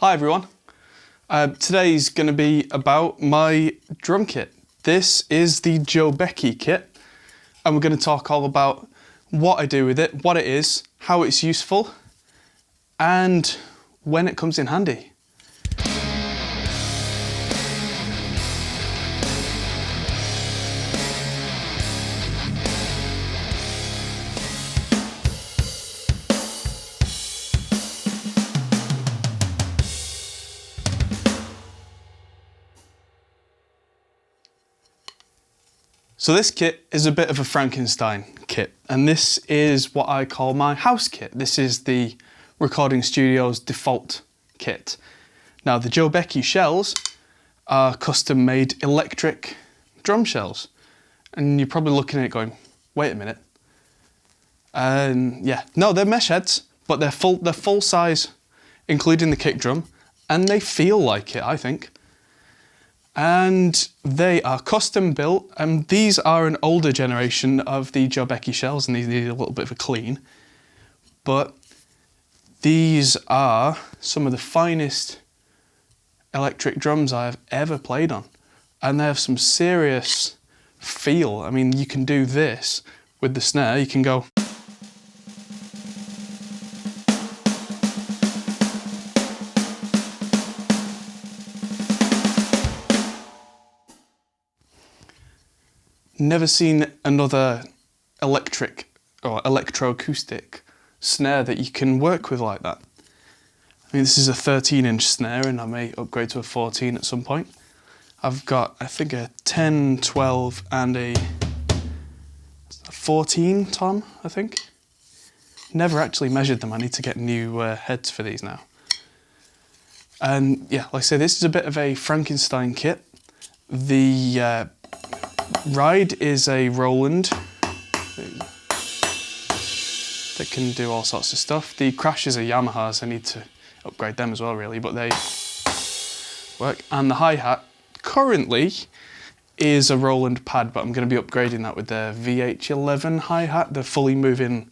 Hi everyone. Today's going to be about my drum kit. This is the Jobeky kit, and we're going to talk all about what I do with it, what it is, how it's useful, and when it comes in handy. So this kit is a bit of a Frankenstein kit, and this is what I call my house kit. This is the recording studio's default kit. Now the Jobeky shells are custom made electric drum shells, and you're probably looking at it going, wait a minute. Yeah, no, they're mesh heads, but they're full size, including the kick drum, and they feel like it, I think. And they are custom built, and these are an older generation of the Jobeky shells, and these need a little bit of a clean. But these are some of the finest electric drums I've ever played on, and they have some serious feel. I mean, you can do this with the snare, you can go. Never seen another electric or electroacoustic snare that you can work with like that. I mean, this is a 13-inch snare, and I may upgrade to a 14 at some point. I've got, I think, a 10, 12 and a 14 tom, I think. Never actually measured them. I need to get new heads for these now. And yeah, like I say, this is a bit of a Frankenstein kit. The ride is a Roland that can do all sorts of stuff. The crashes are Yamahas. I need to upgrade them as well, really, but they work. And the hi-hat currently is a Roland pad, but I'm going to be upgrading that with the VH11 hi-hat, the fully moving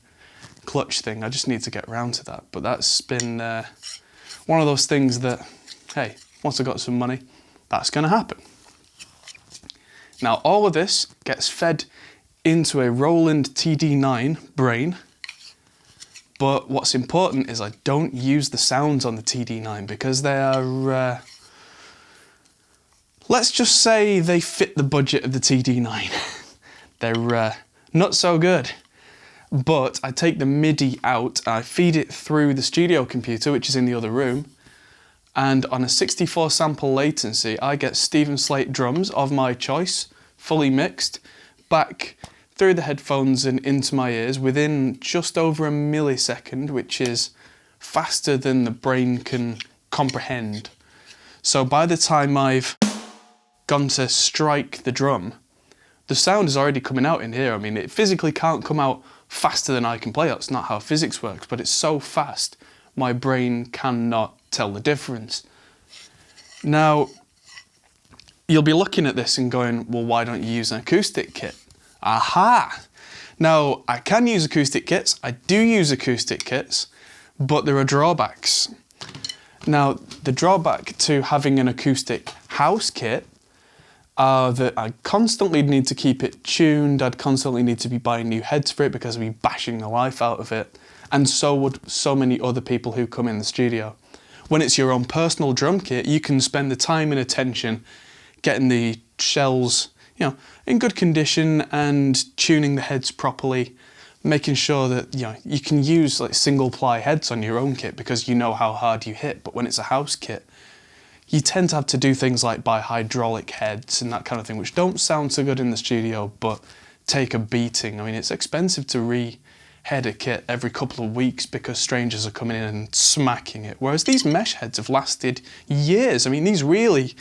clutch thing. I just need to get around to that, but that's been one of those things that, hey, once I got some money, that's going to happen. Now all of this gets fed into a Roland TD9 brain, but what's important is I don't use the sounds on the TD9 because they are, let's just say they fit the budget of the TD9. They're not so good, but I take the MIDI out, I feed it through the studio computer, which is in the other room, and on a 64 sample latency, I get Steven Slate drums of my choice, fully mixed, back through the headphones and into my ears within just over a millisecond, which is faster than the brain can comprehend. So by the time I've gone to strike the drum, the sound is already coming out in here. I mean, it physically can't come out faster than I can play. That's not how physics works, but it's so fast, my brain cannot tell the difference. Now, you'll be looking at this and going, well, why don't you use an acoustic kit? Aha! Now, I can use acoustic kits, I do use acoustic kits, but there are drawbacks. Now, the drawback to having an acoustic house kit are that I constantly need to keep it tuned, I'd constantly need to be buying new heads for it because I'd be bashing the life out of it, and so would so many other people who come in the studio. When it's your own personal drum kit, you can spend the time and attention getting the shells, you know, in good condition and tuning the heads properly, making sure that, you know, you can use like single ply heads on your own kit because you know how hard you hit. But when it's a house kit, you tend to have to do things like buy hydraulic heads and that kind of thing, which don't sound so good in the studio, but take a beating. I mean, it's expensive to re-head a kit every couple of weeks because strangers are coming in and smacking it. Whereas these mesh heads have lasted years. I mean, these really,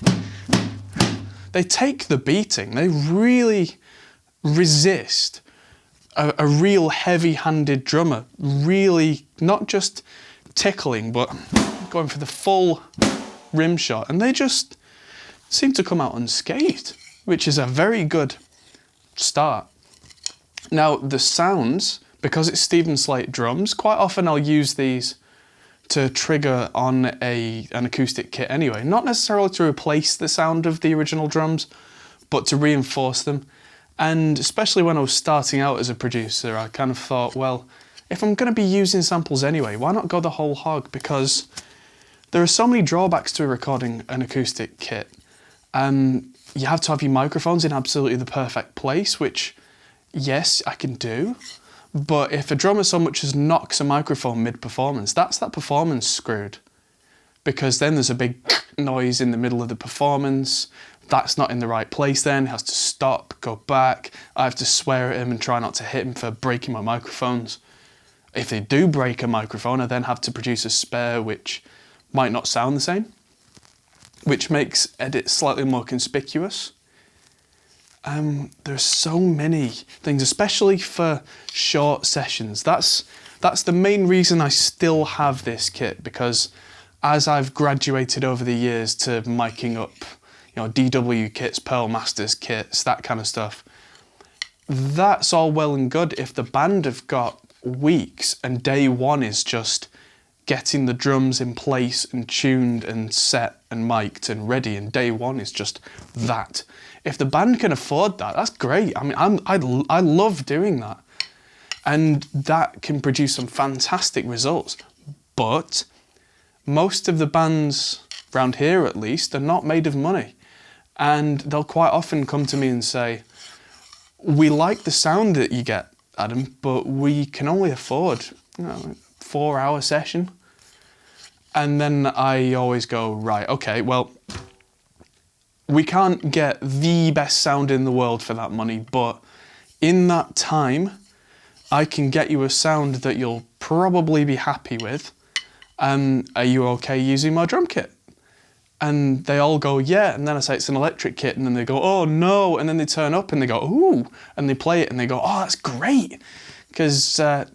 they take the beating. They really resist a real heavy-handed drummer, really not just tickling, but going for the full rim shot, and they just seem to come out unscathed, which is a very good start. Now the sounds, because it's Steven Slate drums, quite often I'll use these to trigger on an acoustic kit anyway. Not necessarily to replace the sound of the original drums, but to reinforce them. And especially when I was starting out as a producer, I kind of thought, well, if I'm going to be using samples anyway, why not go the whole hog? Because there are so many drawbacks to recording an acoustic kit. You have to have your microphones in absolutely the perfect place, which, yes, I can do. But if a drummer so much as knocks a microphone mid-performance, that's that performance screwed. Because then there's a big noise in the middle of the performance. That's not in the right place then. It has to stop, go back. I have to swear at him and try not to hit him for breaking my microphones. If they do break a microphone, I then have to produce a spare which might not sound the same, which makes edits slightly more conspicuous. There's so many things, especially for short sessions. That's the main reason I still have this kit, because as I've graduated over the years to miking up, DW kits, Pearl Masters kits, that kind of stuff, that's all well and good if the band have got weeks and day one is just getting the drums in place and tuned and set and mic'd and ready, and day one is just that. If the band can afford that, that's great. I mean, I love doing that. And that can produce some fantastic results. But most of the bands around here, at least, are not made of money. And they'll quite often come to me and say, we like the sound that you get, Adam, but we can only afford a 4-hour session. And then I always go, right, okay, well, we can't get the best sound in the world for that money, but in that time, I can get you a sound that you'll probably be happy with. Are you okay using my drum kit? And they all go, yeah. And then I say it's an electric kit, and then they go, oh no. And then they turn up and they go, ooh. And they play it and they go, oh, that's great. Because there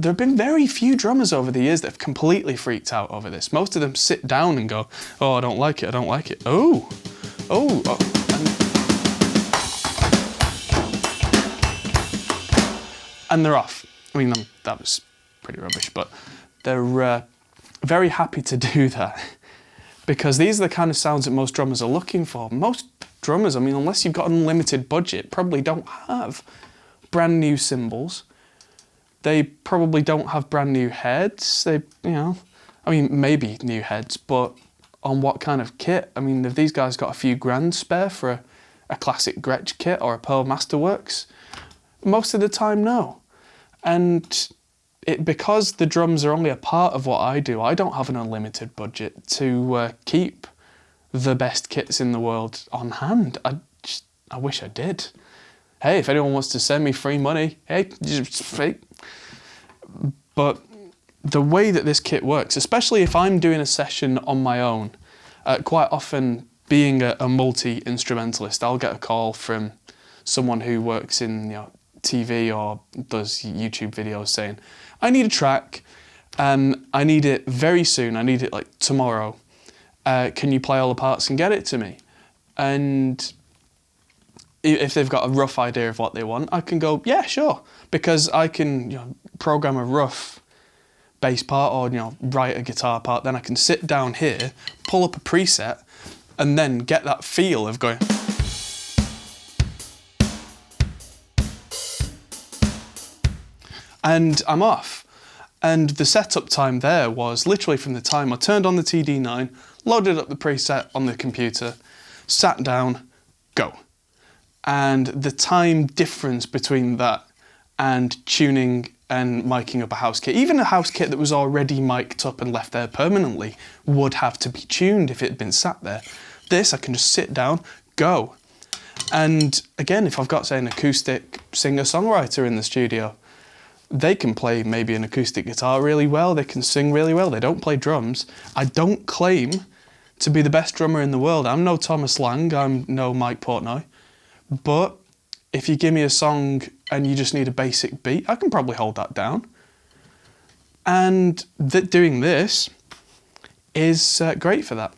have been very few drummers over the years that have completely freaked out over this. Most of them sit down and go, oh, I don't like it, I don't like it. Oh. And they're off. I mean, that was pretty rubbish, but they're very happy to do that, because these are the kind of sounds that most drummers are looking for. Most drummers, I mean, unless you've got an unlimited budget, probably don't have brand new cymbals. They probably don't have brand new heads. Maybe new heads, but on what kind of kit? I mean, have these guys got a few grand spare for a classic Gretsch kit or a Pearl Masterworks? Most of the time, no. And because the drums are only a part of what I do, I don't have an unlimited budget to keep the best kits in the world on hand. I wish I did. Hey, if anyone wants to send me free money, hey, just fake. But the way that this kit works, especially if I'm doing a session on my own, quite often being a multi-instrumentalist, I'll get a call from someone who works in TV or does YouTube videos saying, I need a track, I need it very soon, I need it like tomorrow. Can you play all the parts and get it to me? And if they've got a rough idea of what they want, I can go, yeah, sure. Because I can program a rough bass part or write a guitar part, then I can sit down here, pull up a preset, and then get that feel of going. And I'm off. And the setup time there was literally from the time I turned on the TD9, loaded up the preset on the computer, sat down, go. And the time difference between that and tuning and miking up a house kit, even a house kit that was already mic'd up and left there permanently, would have to be tuned if it had been sat there. This, I can just sit down, go. And again, if I've got, say, an acoustic singer-songwriter in the studio, they can play maybe an acoustic guitar really well, they can sing really well, they don't play drums. I don't claim to be the best drummer in the world. I'm no Thomas Lang, I'm no Mike Portnoy. But if you give me a song and you just need a basic beat, I can probably hold that down. And doing this is great for that.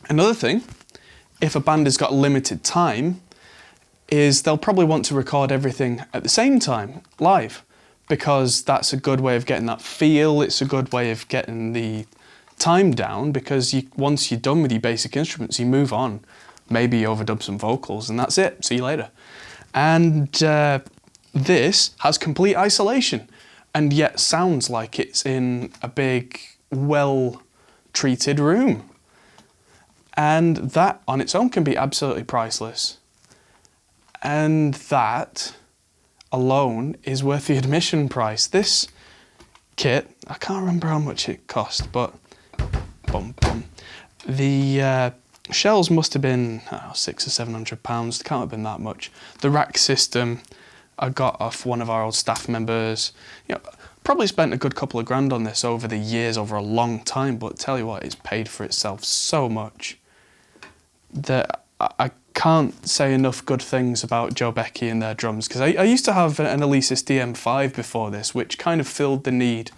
Another thing, if a band has got limited time, is they'll probably want to record everything at the same time, live. because that's a good way of getting that feel. It's a good way of getting the time down, because once you're done with your basic instruments, you move on. Maybe you overdub some vocals and that's it. See you later. And this has complete isolation and yet sounds like it's in a big, well-treated room. And that on its own can be absolutely priceless. And that alone is worth the admission price. This kit, I can't remember how much it cost, but the shells must have been £600 or £700. It can't have been that much. The rack system I got off one of our old staff members. You know, probably spent a good couple of grand on this over the years, over a long time, but tell you what, it's paid for itself so much that I can't say enough good things about Jobeky and their drums, because I used to have an Alesis DM5 before this, which kind of filled the need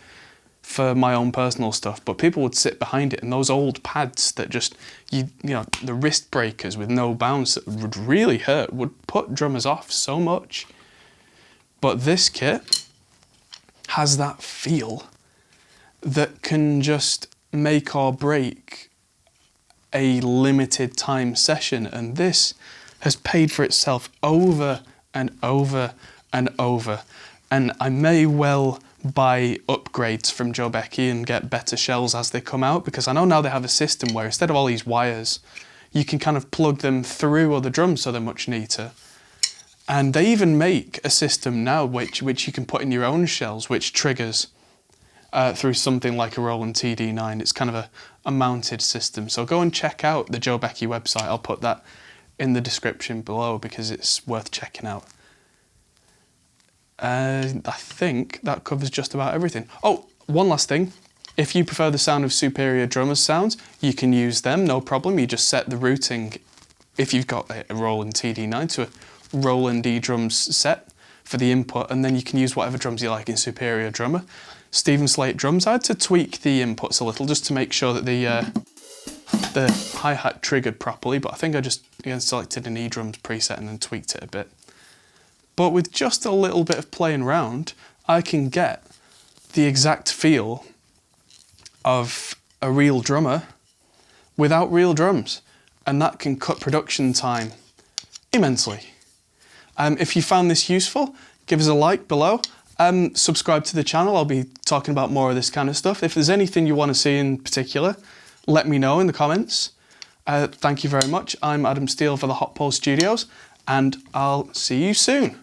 for my own personal stuff, but people would sit behind it, and those old pads that just, you know, the wrist breakers with no bounce that would really hurt, would put drummers off so much. But this kit has that feel that can just make or break a limited time session, and this has paid for itself over and over and over. And I may well buy upgrades from Jobeky and get better shells as they come out, because I know now they have a system where instead of all these wires, you can kind of plug them through other drums so they're much neater. And they even make a system now which you can put in your own shells, which triggers through something like a Roland TD9. It's kind of a mounted system. So go and check out the Jobeky website. I'll put that in the description below because it's worth checking out. I think that covers just about everything. Oh, one last thing. If you prefer the sound of Superior Drummers sounds, you can use them, no problem. You just set the routing, if you've got a Roland TD9, to a Roland eDrums set for the input, and then you can use whatever drums you like in Superior Drummer. Stephen Slate drums, I had to tweak the inputs a little just to make sure that the hi-hat triggered properly, but I think I just selected an eDrums preset and then tweaked it a bit. But with just a little bit of playing around, I can get the exact feel of a real drummer without real drums, and that can cut production time immensely. If you found this useful, give us a like below. Subscribe to the channel. I'll be talking about more of this kind of stuff. If there's anything you want to see in particular, let me know in the comments. Thank you very much. I'm Adam Steele for the Hot Pole Studios, and I'll see you soon.